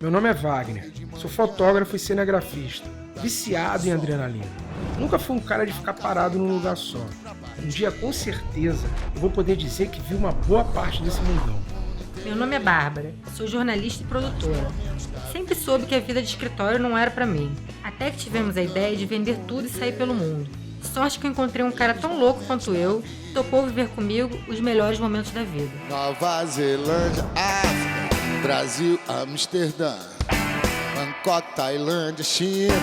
Meu nome é Wagner, sou fotógrafo e cinegrafista, viciado em adrenalina. Nunca fui um cara de ficar parado num lugar só. Um dia, com certeza, eu vou poder dizer que vi uma boa parte desse mundão. Meu nome é Bárbara, sou jornalista e produtora. Sempre soube que a vida de escritório não era pra mim, até que tivemos a ideia de vender tudo e sair pelo mundo. Sorte que eu encontrei um cara tão louco quanto eu, que topou viver comigo os melhores momentos da vida. Nova Zelândia, África, Brasil, Amsterdã, Bangkok, Tailândia, China,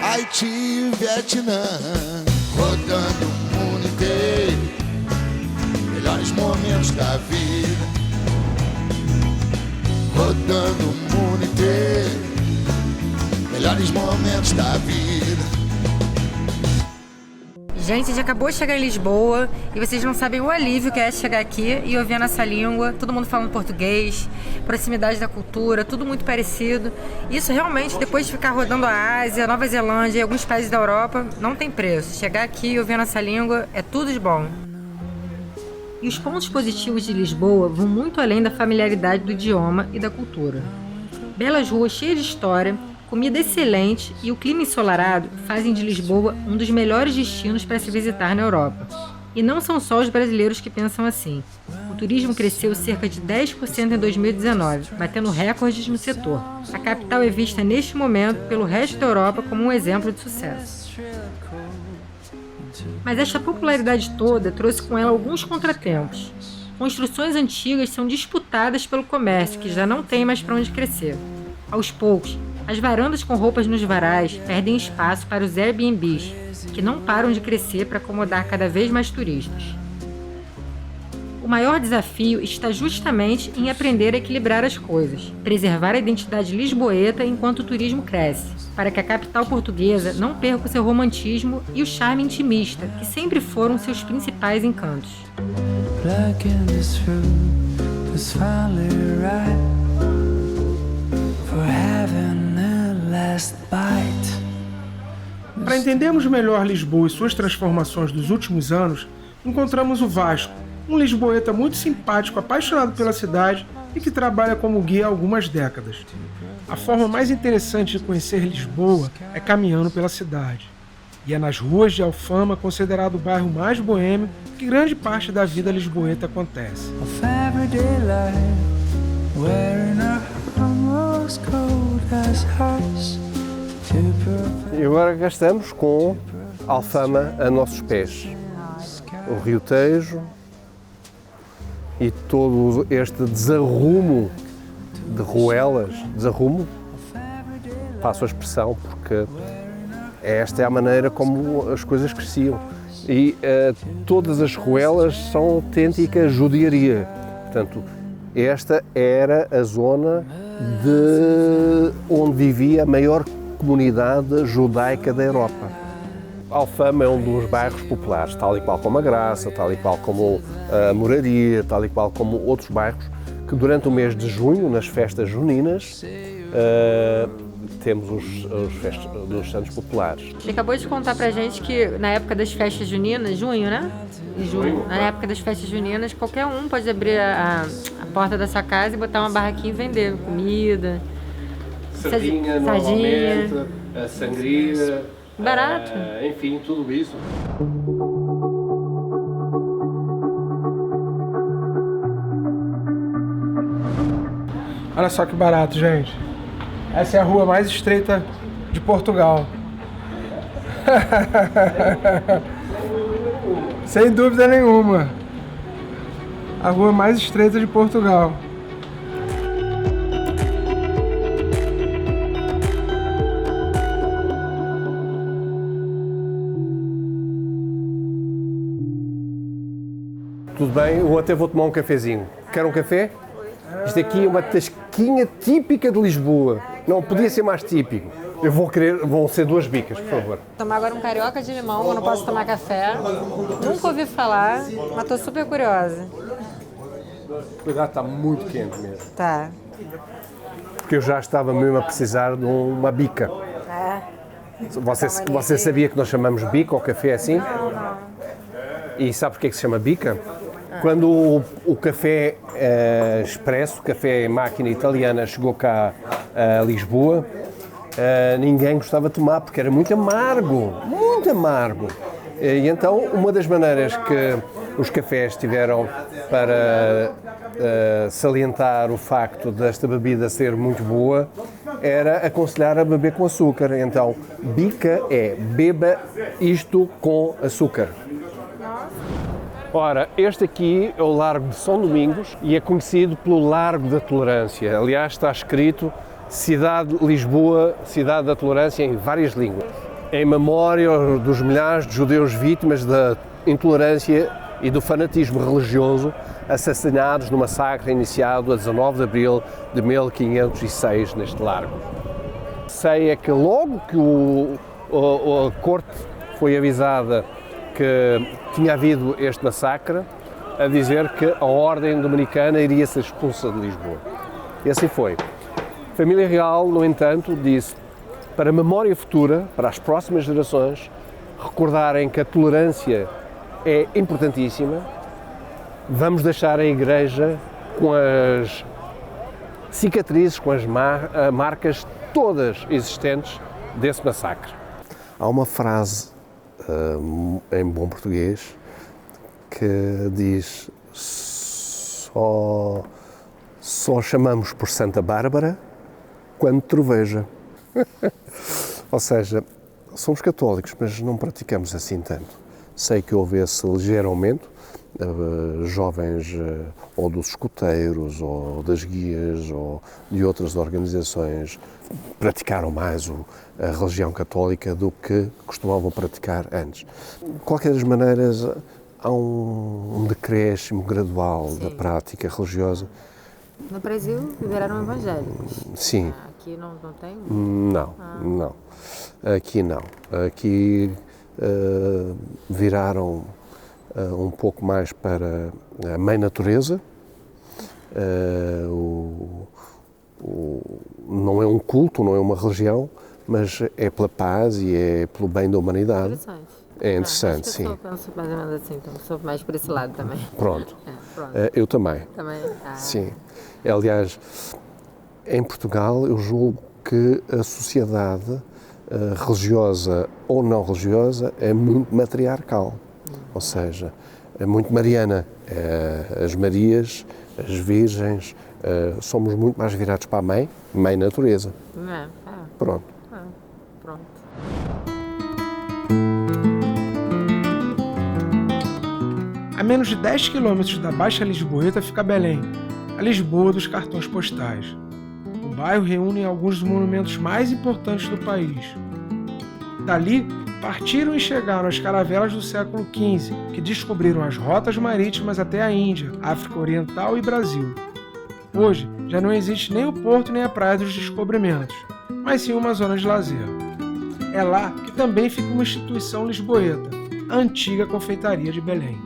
Haiti e Vietnã, rodando o mundo inteiro, melhores momentos da vida, rodando o mundo inteiro, melhores momentos da vida. Gente, a gente acabou de chegar em Lisboa e vocês não sabem o alívio que é chegar aqui e ouvir a nossa língua, todo mundo falando português, proximidade da cultura, tudo muito parecido. Isso realmente, depois de ficar rodando a Ásia, Nova Zelândia e alguns países da Europa, não tem preço. Chegar aqui e ouvir a nossa língua é tudo de bom. E os pontos positivos de Lisboa vão muito além da familiaridade do idioma e da cultura. Belas ruas cheias de história, comida excelente e o clima ensolarado fazem de Lisboa um dos melhores destinos para se visitar na Europa. E não são só os brasileiros que pensam assim. O turismo cresceu cerca de 10% em 2019, batendo recordes no setor. A capital é vista neste momento pelo resto da Europa como um exemplo de sucesso. Mas esta popularidade toda trouxe com ela alguns contratempos. Construções antigas são disputadas pelo comércio, que já não tem mais para onde crescer. Aos poucos, as varandas com roupas nos varais perdem espaço para os Airbnbs, que não param de crescer para acomodar cada vez mais turistas. O maior desafio está justamente em aprender a equilibrar as coisas, preservar a identidade lisboeta enquanto o turismo cresce, para que a capital portuguesa não perca o seu romantismo e o charme intimista, que sempre foram seus principais encantos. Para entendermos melhor Lisboa e suas transformações dos últimos anos, encontramos o Vasco, um lisboeta muito simpático, apaixonado pela cidade e que trabalha como guia há algumas décadas. A forma mais interessante de conhecer Lisboa é caminhando pela cidade. E é nas ruas de Alfama, considerado o bairro mais boêmio, que grande parte da vida lisboeta acontece. E agora cá estamos com Alfama a nossos pés. O Rio Tejo e todo este desarrumo de ruelas, passo a expressão porque esta é a maneira como as coisas cresciam. E todas as ruelas são autêntica judiaria. Portanto, esta era a zona de onde vivia a maior comunidade judaica da Europa. Alfama é um dos bairros populares, tal e qual como a Graça, tal e qual como a Moraria, tal e qual como outros bairros, que durante o mês de junho, nas festas juninas, temos os Santos Populares. Ele acabou de contar pra gente que na época das festas juninas, junho, né? Junho. Na época das festas juninas, qualquer um pode abrir a porta da sua casa e botar uma barraquinha e vender comida. Sardinha, normalmente, a sangria, barato. Enfim, tudo isso. Olha só que barato, gente. Essa é a rua mais estreita de Portugal. Sem dúvida nenhuma. A rua mais estreita de Portugal. Tudo bem, eu até vou tomar um cafezinho. Quer um café? Isto aqui é uma tasquinha típica de Lisboa. Não podia ser mais típico. Eu vão ser 2 bicas, por favor. Tomar agora um carioca de limão, eu não posso tomar café. Nunca ouvi falar, mas tô super curiosa. Cuidado, está muito quente mesmo. Tá. Porque eu já estava mesmo a precisar de uma bica. É. Você sabia que nós chamamos bica ou café assim? Não. E sabe porquê que se chama bica? Quando o café expresso, café máquina italiana, chegou cá a Lisboa, ninguém gostava de tomar porque era muito amargo, muito amargo. E então, uma das maneiras que os cafés tiveram para salientar o facto desta bebida ser muito boa era aconselhar a beber com açúcar. Então, bica é beba isto com açúcar. Ora, este aqui é o Largo de São Domingos e é conhecido pelo Largo da Tolerância. Aliás, está escrito Cidade de Lisboa, Cidade da Tolerância em várias línguas. Em memória dos milhares de judeus vítimas da intolerância e do fanatismo religioso assassinados no massacre iniciado a 19 de abril de 1506 neste largo. Sei é que logo que a corte foi avisada que tinha havido este massacre, a dizer que a Ordem Dominicana iria ser expulsa de Lisboa. E assim foi. A família real, no entanto, disse para a memória futura, para as próximas gerações, recordarem que a tolerância é importantíssima, vamos deixar a igreja com as cicatrizes, com as marcas todas existentes desse massacre. Há uma frase em bom português que diz só chamamos por Santa Bárbara quando troveja. Ou seja, somos católicos, mas não praticamos assim tanto. Sei que houve esse ligeiro aumento, jovens ou dos escoteiros, ou das guias, ou de outras organizações praticaram mais a religião católica do que costumavam praticar antes. De qualquer das maneiras, há um decréscimo gradual da prática religiosa. No Brasil viraram evangélicos. Sim. Aqui não tem? Não, não. Aqui não. Aqui viraram um pouco mais para a mãe natureza. Não é um culto, não é uma religião, mas é pela paz e é pelo bem da humanidade. Interessante. É interessante, sim. Eu penso mais ou menos assim, então sou mais por esse lado também. Pronto. Pronto. Eu também. Também? Sim. Aliás, em Portugal, eu julgo que a sociedade religiosa ou não religiosa é muito matriarcal. Ou seja, é muito mariana. As Marias, as Virgens, somos muito mais virados para a mãe natureza. Pronto. Pronto. A menos de 10 quilômetros da Baixa Lisboeta fica Belém, a Lisboa dos cartões postais. O bairro reúne alguns dos monumentos mais importantes do país. Dali, partiram e chegaram as caravelas do século XV, que descobriram as rotas marítimas até a Índia, África Oriental e Brasil. Hoje, já não existe nem o porto nem a praia dos descobrimentos, mas sim uma zona de lazer. É lá que também fica uma instituição lisboeta, a antiga Confeitaria de Belém.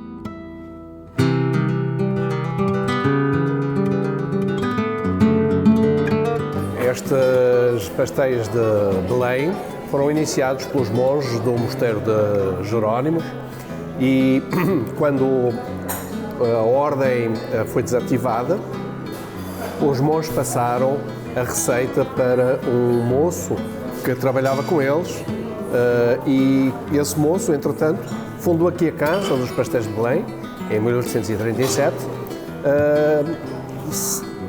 Estes pastéis de Belém foram iniciados pelos monges do mosteiro de Jerónimos e quando a ordem foi desativada, os monges passaram a receita para um moço que trabalhava com eles e esse moço, entretanto, fundou aqui a Casa dos Pastéis de Belém, em 1837,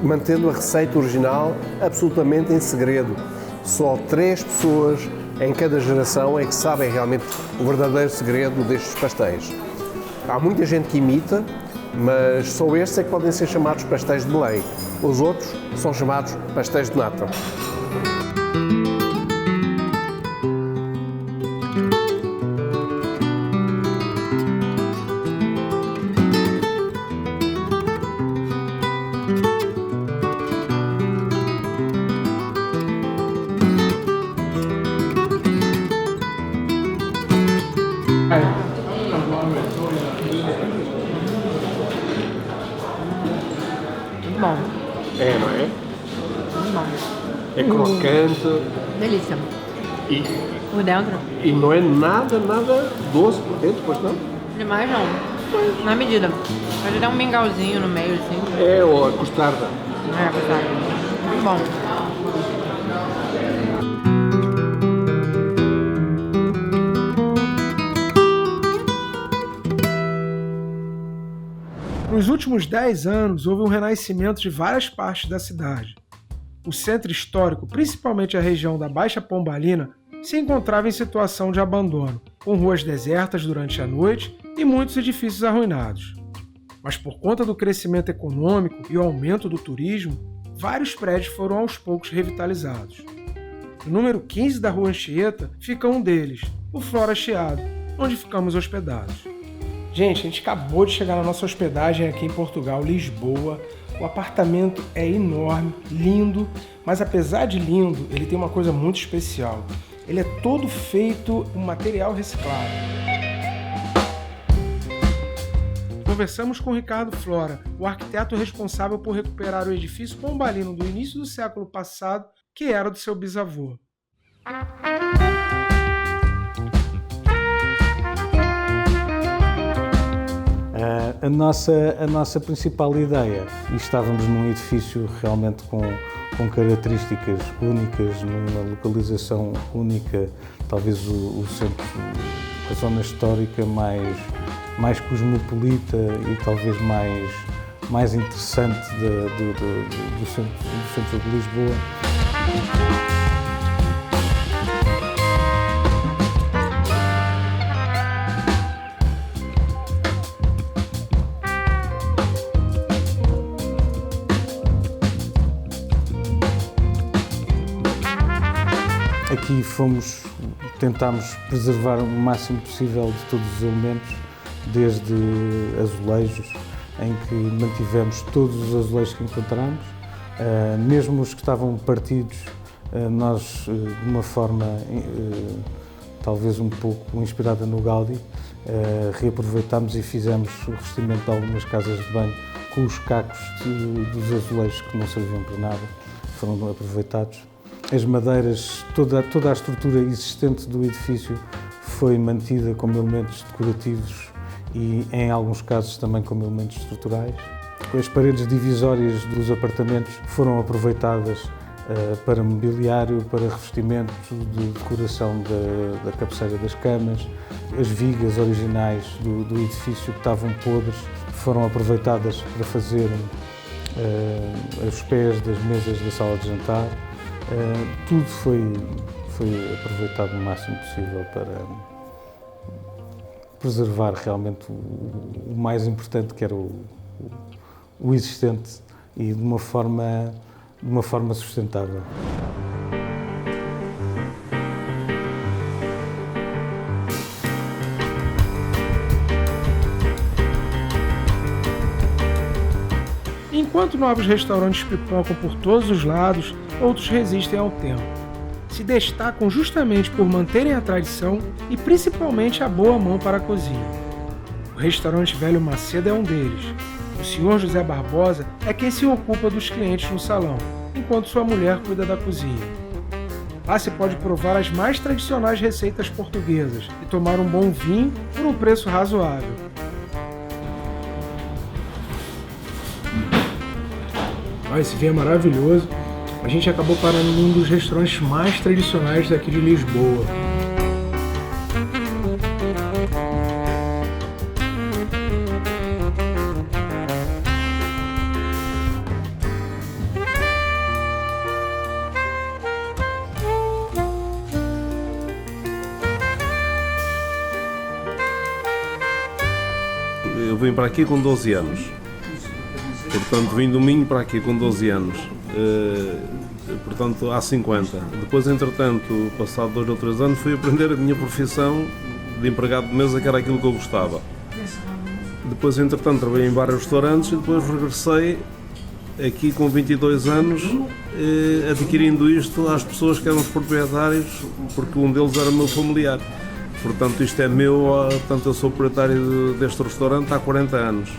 mantendo a receita original absolutamente em segredo. Só 3 pessoas em cada geração é que sabem realmente o verdadeiro segredo destes pastéis. Há muita gente que imita, mas só estes é que podem ser chamados pastéis de Belém. Os outros são chamados pastéis de nata. Muito bom. É, não é? Muito bom. É crocante Delícia. e Por dentro? não é nada doce por dentro, pois não? Demais não. Na medida. Pode dar um mingauzinho no meio, assim. É, ou a costarda. É, verdade. Muito bom. Nos últimos 10 anos, houve um renascimento de várias partes da cidade. O centro histórico, principalmente a região da Baixa Pombalina, se encontrava em situação de abandono, com ruas desertas durante a noite e muitos edifícios arruinados. Mas por conta do crescimento econômico e o aumento do turismo, vários prédios foram aos poucos revitalizados. No número 15 da Rua Anchieta fica um deles, o Flora Chiado, onde ficamos hospedados. Gente, a gente acabou de chegar na nossa hospedagem aqui em Portugal, Lisboa. O apartamento é enorme, lindo, mas apesar de lindo, ele tem uma coisa muito especial. Ele é todo feito com material reciclado. Conversamos com Ricardo Flora, o arquiteto responsável por recuperar o edifício pombalino do início do século passado, que era do seu bisavô. A nossa principal ideia, e estávamos num edifício realmente com características únicas, numa localização única, talvez o centro, a zona histórica mais cosmopolita e talvez mais interessante do centro de Lisboa. Aqui tentámos preservar o máximo possível de todos os elementos, desde azulejos, em que mantivemos todos os azulejos que encontramos, mesmo os que estavam partidos, nós, de uma forma talvez um pouco inspirada no Gaudí, reaproveitámos e fizemos o revestimento de algumas casas de banho com os cacos dos azulejos que não serviam para nada, foram aproveitados. As madeiras, toda a estrutura existente do edifício foi mantida como elementos decorativos e, em alguns casos, também como elementos estruturais. As paredes divisórias dos apartamentos foram aproveitadas para mobiliário, para revestimento de decoração da cabeceira das camas. As vigas originais do edifício que estavam podres foram aproveitadas para fazer os pés das mesas da sala de jantar. Tudo foi aproveitado o máximo possível para preservar realmente o mais importante, que era o existente, e de uma forma sustentável. Enquanto novos restaurantes pipocam por todos os lados, outros resistem ao tempo. Se destacam justamente por manterem a tradição e principalmente a boa mão para a cozinha. O restaurante Velho Macedo é um deles. O senhor José Barbosa é quem se ocupa dos clientes no salão, enquanto sua mulher cuida da cozinha. Lá se pode provar as mais tradicionais receitas portuguesas e tomar um bom vinho por um preço razoável. Esse vinho é maravilhoso. A gente acabou parando em um dos restaurantes mais tradicionais daqui de Lisboa. Eu vim para aqui com 12 anos. Portanto, vim do Minho para aqui com 12 anos, portanto, há 50. Depois, entretanto, passado 2 ou 3 anos, fui aprender a minha profissão de empregado de mesa, que era aquilo que eu gostava. Depois, entretanto, trabalhei em vários restaurantes e depois regressei aqui com 22 anos, adquirindo isto às pessoas que eram os proprietários, porque um deles era meu familiar. Portanto, isto é meu, portanto, eu sou proprietário deste restaurante há 40 anos.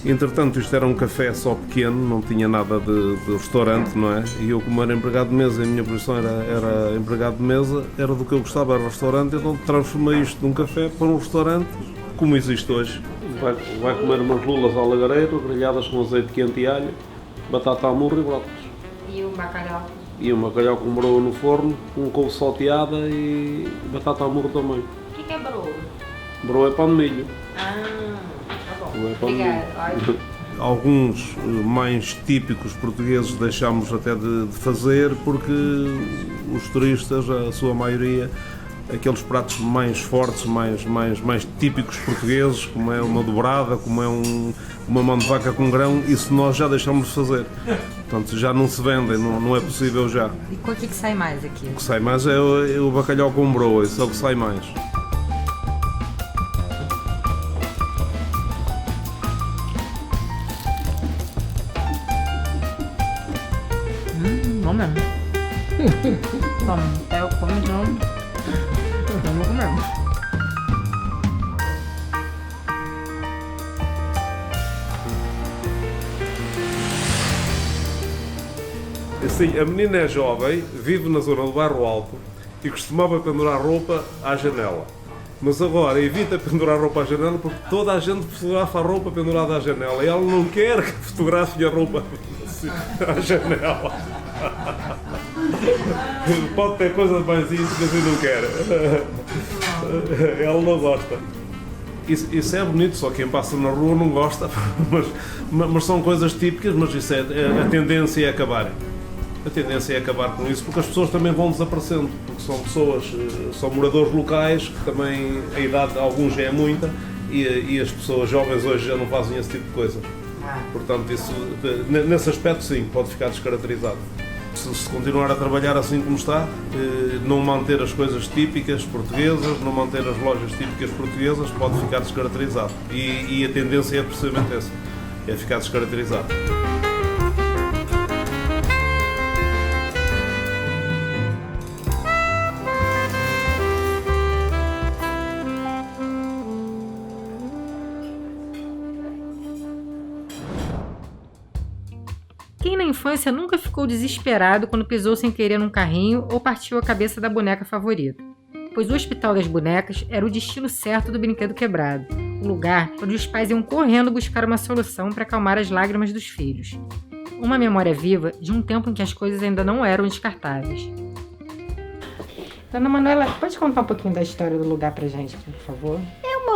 Entretanto, isto era um café só pequeno, não tinha nada de restaurante, não é? E eu, como era empregado de mesa, a minha profissão era empregado de mesa, era do que eu gostava, era restaurante, então transformei isto de um café para um restaurante, como existe hoje. Vai comer umas lulas ao lagareiro, grelhadas com azeite quente e alho, batata à murro e brócolis. E o bacalhau? E um bacalhau com broa no forno, com couve salteada e batata à murro também. O que é broa? Broa é pão de milho. Tá bom. Broa é pão de milho. Obrigada. Alguns mais típicos portugueses deixámos até de fazer porque os turistas, a sua maioria, aqueles pratos mais fortes, mais típicos portugueses, como é uma dobrada, como é uma mão de vaca com grão, isso nós já deixamos de fazer. Portanto, já não se vendem, não é possível já. E o que sai mais aqui? O que sai mais é o bacalhau com broa, isso é o que sai mais. Bom mesmo. Eu como não. Vamos comer. Assim, a menina é jovem, vive na zona do Bairro Alto e costumava pendurar roupa à janela. Mas agora evita pendurar roupa à janela porque toda a gente fotografa a roupa pendurada à janela e ela não quer que fotografem a roupa à janela. Pode ter coisas mais íntimas e não quer. Ela não gosta. Isso é bonito, só quem passa na rua não gosta, mas são coisas típicas, mas isso a tendência é acabar. A tendência é acabar com isso, porque as pessoas também vão desaparecendo, porque são pessoas, são moradores locais, que também a idade de alguns já é muita, e as pessoas jovens hoje já não fazem esse tipo de coisa. Portanto, isso, nesse aspecto sim, pode ficar descaracterizado. Se continuar a trabalhar assim como está, não manter as coisas típicas portuguesas, não manter as lojas típicas portuguesas, pode ficar descaracterizado. E a tendência é precisamente essa, é ficar descaracterizado. Quem na infância nunca ficou desesperado quando pisou sem querer num carrinho ou partiu a cabeça da boneca favorita? Pois o Hospital das Bonecas era o destino certo do brinquedo quebrado, o lugar onde os pais iam correndo buscar uma solução para acalmar as lágrimas dos filhos. Uma memória viva de um tempo em que as coisas ainda não eram descartáveis. Dona Manuela, pode contar um pouquinho da história do lugar pra gente, por favor?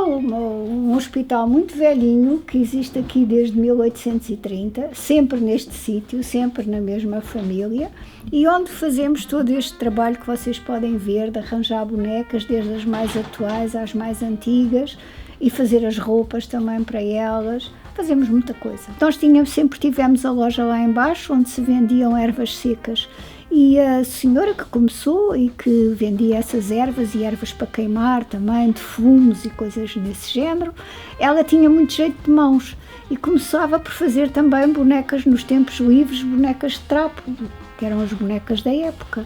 Um hospital muito velhinho que existe aqui desde 1830, sempre neste sítio, sempre na mesma família, e onde fazemos todo este trabalho que vocês podem ver, de arranjar bonecas, desde as mais atuais às mais antigas, e fazer as roupas também para elas. Fazemos muita coisa. Nós sempre tivemos a loja lá embaixo, onde se vendiam ervas secas. E a senhora que começou e que vendia essas ervas e ervas para queimar também, de fumos e coisas nesse género, ela tinha muito jeito de mãos e começava por fazer também bonecas nos tempos livres, bonecas de trapo, que eram as bonecas da época.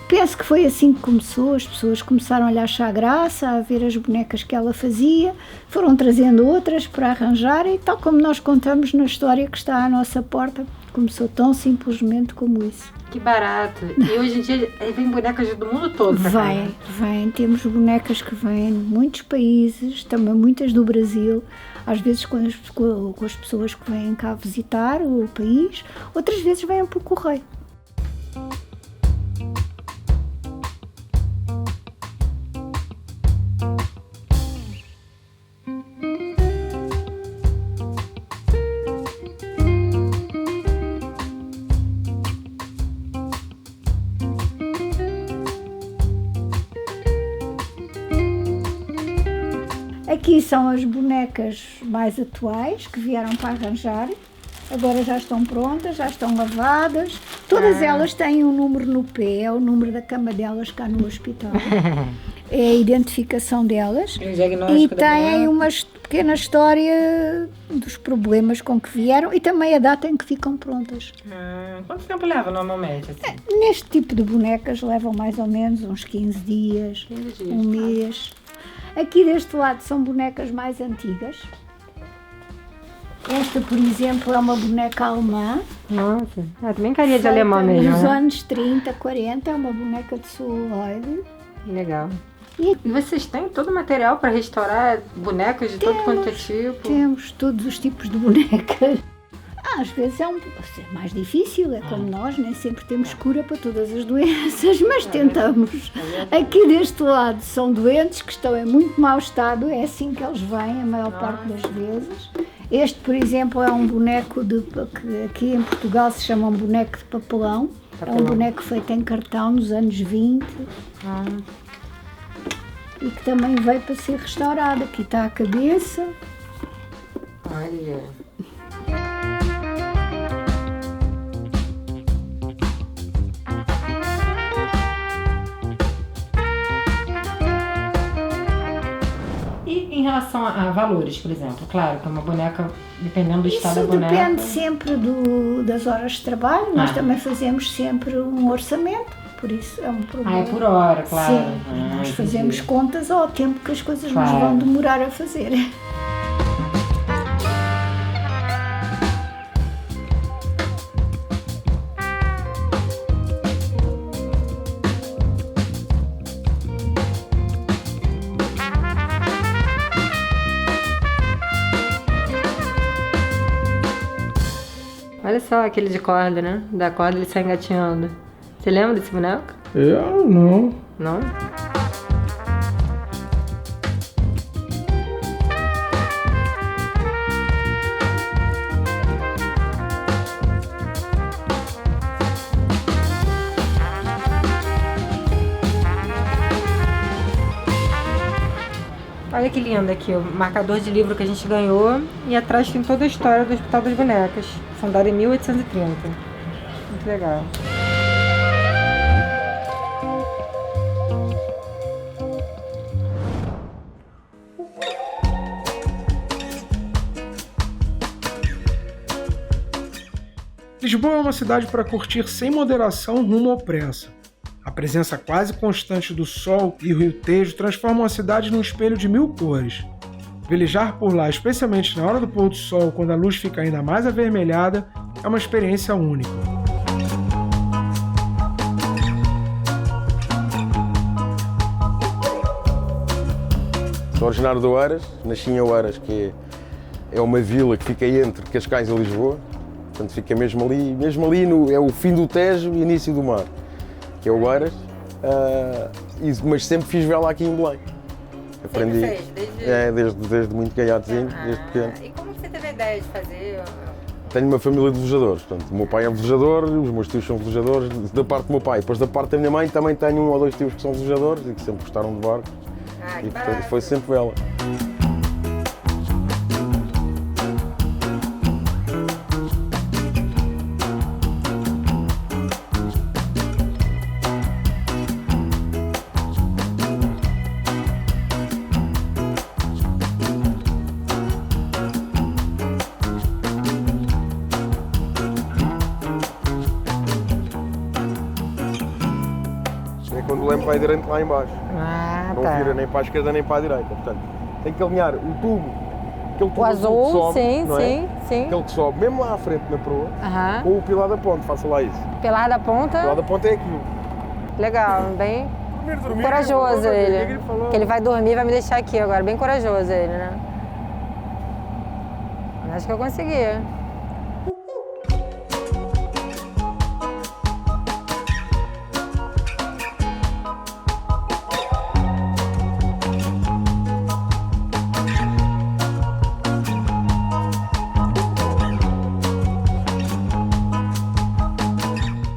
Penso que foi assim que começou, as pessoas começaram a lhe achar graça, a ver as bonecas que ela fazia, foram trazendo outras para arranjar e tal como nós contamos na história que está à nossa porta, começou tão simplesmente como isso. Que barato! E hoje em dia vem bonecas do mundo todo, Vem. Temos bonecas que vêm de muitos países, também muitas do Brasil, às vezes com as pessoas que vêm cá visitar o país, outras vezes vêm por correio. Aqui são as bonecas mais atuais que vieram para arranjar. Agora já estão prontas, já estão lavadas. Todas elas têm um número no pé, é o número da cama delas cá no hospital. É a identificação delas. E têm uma pequena história dos problemas com que vieram e também a data em que ficam prontas. Quanto tempo leva normalmente? Assim? Neste tipo de bonecas levam mais ou menos uns 15 dias, um mês. Aqui deste lado são bonecas mais antigas. Esta, por exemplo, é uma boneca alemã. Nossa, também carinha de alemão mesmo. Nos né? anos 30, 40, é uma boneca de celuloide. Legal. E vocês têm todo o material para restaurar bonecas de todo quanto é tipo? Temos todos os tipos de bonecas. Às vezes é mais difícil, é como nós, nem sempre temos cura para todas as doenças, mas tentamos. Aqui deste lado são doentes que estão em muito mau estado, é assim que eles vêm a maior parte das vezes. Este, por exemplo, é um boneco que aqui em Portugal se chama um boneco de papelão. É um boneco feito em cartão nos anos 20 e que também veio para ser restaurado. Aqui está a cabeça. Olha. Em relação a valores, por exemplo, claro que é uma boneca, dependendo do estado da boneca... Isso depende sempre das horas de trabalho, nós também fazemos sempre um orçamento, por isso é um problema. É por hora, claro. Sim, nós fazemos contas ao tempo que as coisas nos vão demorar a fazer. Olha só aquele de corda, né? Da corda ele sai engatinhando. Você lembra desse boneco? Eu não. Não? Olha que lindo aqui, o marcador de livro que a gente ganhou e atrás tem toda a história do Hospital das Bonecas, fundado em 1830. Muito legal. Lisboa é uma cidade para curtir sem moderação rumo ou pressa. A presença quase constante do sol e o Rio Tejo transformam a cidade num espelho de 1000 cores. Velejar por lá, especialmente na hora do pôr do sol, quando a luz fica ainda mais avermelhada, é uma experiência única. Sou originário de Oeiras, nasci em Oeiras, que é uma vila que fica entre Cascais e Lisboa, portanto fica mesmo ali é o fim do Tejo e início do mar, que é Oeiras, mas sempre fiz vela aqui em Belém. Aprendi desde muito gaiatozinho, desde pequeno. E como você teve a ideia de fazer? Tenho uma família de velejadores, portanto, o meu pai é velejador, os meus tios são velejadores, da parte do meu pai. Depois da parte da minha mãe também tenho 1 ou 2 tios que são velejadores e que sempre gostaram de barcos. E portanto foi sempre vela. Quando o leme vai direito lá em baixo. Não vira nem para a esquerda nem para a direita. Portanto, tem que alinhar o tubo, aquele tubo azul que sobe, sim, não é? sim. Aquele que sobe mesmo lá à frente na proa, com o pilar da ponte, faça lá isso. Pilar da ponta? O pilar da ponte é aquilo. Legal, bem corajoso ele. Que ele vai dormir e vai me deixar aqui agora, bem corajoso ele, né? Acho que eu consegui.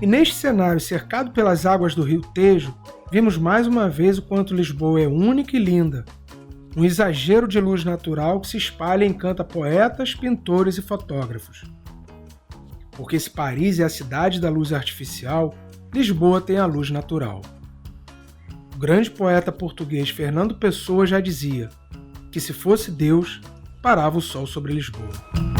E neste cenário cercado pelas águas do Rio Tejo, vimos mais uma vez o quanto Lisboa é única e linda. Um exagero de luz natural que se espalha e encanta poetas, pintores e fotógrafos. Porque se Paris é a cidade da luz artificial, Lisboa tem a luz natural. O grande poeta português Fernando Pessoa já dizia que se fosse Deus, parava o sol sobre Lisboa.